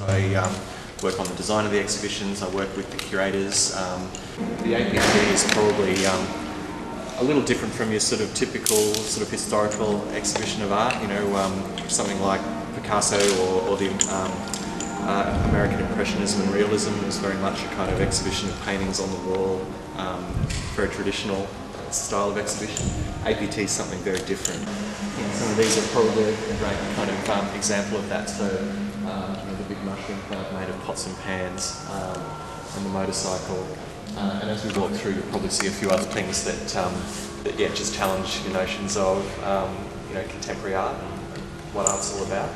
I work on the design of the exhibitions, I work with the curators. The APT is probably a little different from your sort of typical sort of historical exhibition of art, you know, something like Picasso or the American Impressionism and Realism is very much a kind of exhibition of paintings on the wall, very traditional style of exhibition. APT is something very different. Some of these are probably a great kind of example of that. So, you know, the big mushroom plant made of pots and pans, and the motorcycle. And as we walk through, you'll probably see a few other things that yeah, just challenge your notions of you know, contemporary art and what art's all about.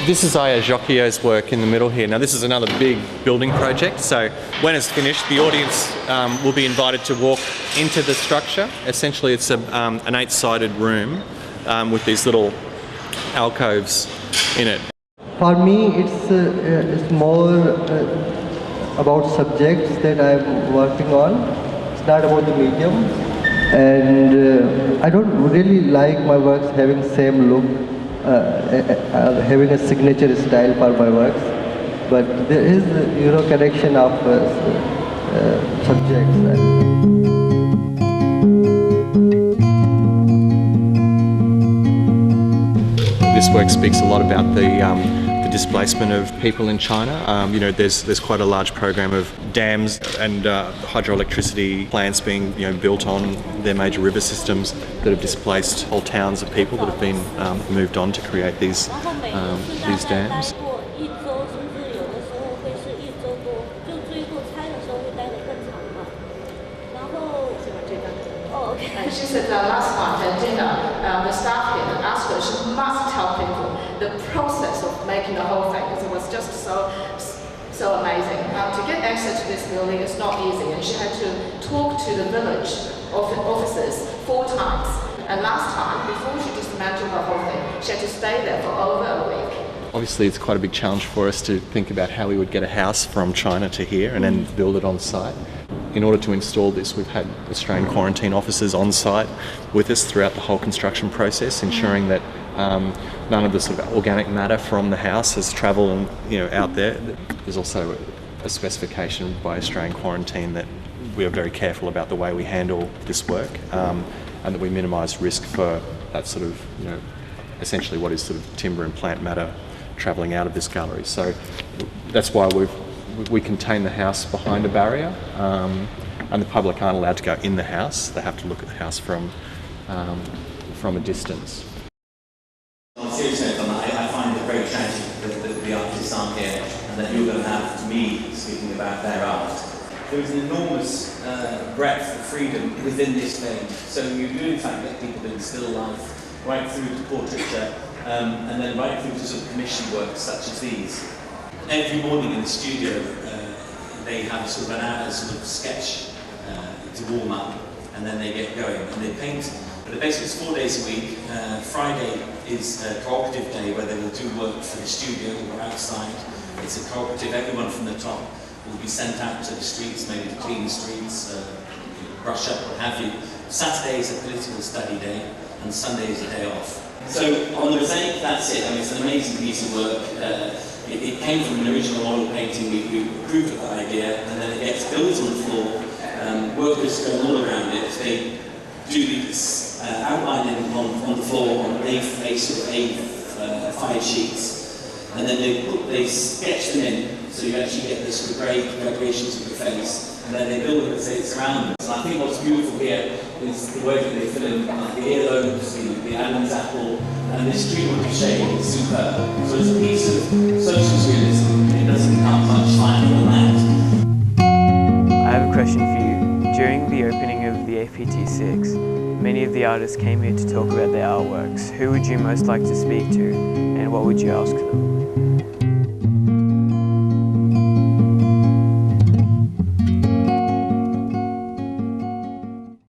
This is Aya Jocchio's work in the middle here. Now this is another big building project, so when it's finished the audience will be invited to walk into the structure. Essentially it's an 8-sided room with these little alcoves in it. For me it's more about subjects that I'm working on. It's not about the medium, and I don't really like my works having same look. Having a signature style for my works, but there is, you know, connection of subjects. This work speaks a lot about the displacement of people in China. You know, there's quite a large program of dams and hydroelectricity plants being, you know, built on their major river systems that have displaced whole towns of people that have been moved on to create these dams. She said that last night at dinner, the staff here asked her, she must tell people the process of making the whole thing, because it was just so amazing. To get access to this building is not easy, and she had to talk to the village officers 4 times. And last time, before she dismantled the whole thing, she had to stay there for over a week. Obviously it's quite a big challenge for us to think about how we would get a house from China to here and then build it on site. In order to install this, we've had Australian quarantine officers on site with us throughout the whole construction process, ensuring that none of the sort of organic matter from the house has travelled, you know, out there. There's also a specification by Australian Quarantine that we are very careful about the way we handle this work, and that we minimise risk for that sort of, you know, essentially what is sort of timber and plant matter travelling out of this gallery. So that's why we contain the house behind a barrier, and the public aren't allowed to go in the house. They have to look at the house from a distance. On a serious note, I find it very tragic that the artists aren't here and that you're going to have me speaking about their art. There is an enormous breadth of freedom within this vein. So you do in fact get people doing still life, right through to portraiture, and then right through to sort of commission works such as these. Every morning in the studio, they have a sort of an hour sort of sketch to warm up, and then they get going and they paint. But basically it's 4 days a week. Friday is a cooperative day where they will do work for the studio or outside. It's a cooperative. Everyone from the top will be sent out to the streets, maybe to clean the streets, brush up, what have you. Saturday is a political study day, and Sunday is a day off. So on the mosaic, that's it. I mean, it's an amazing piece of work. It came from an original oil painting. We approved of that idea, and then it gets built on the floor. Workers go all around it. They do these outlining on the floor on sort of A5 sheets, and then they sketch them in, so you actually get this sort of grey graduations of the face, and then they build it as it's around them. And I think what's beautiful here is the way that they fill in the earlobes, the Adam's apple, and this treatment of shade is superb. So it's a piece of social realism. It doesn't come much finer than that. I have a question for you. During the opening of the APT6, many of the artists came here to talk about their artworks. Who would you most like to speak to, and what would you ask them?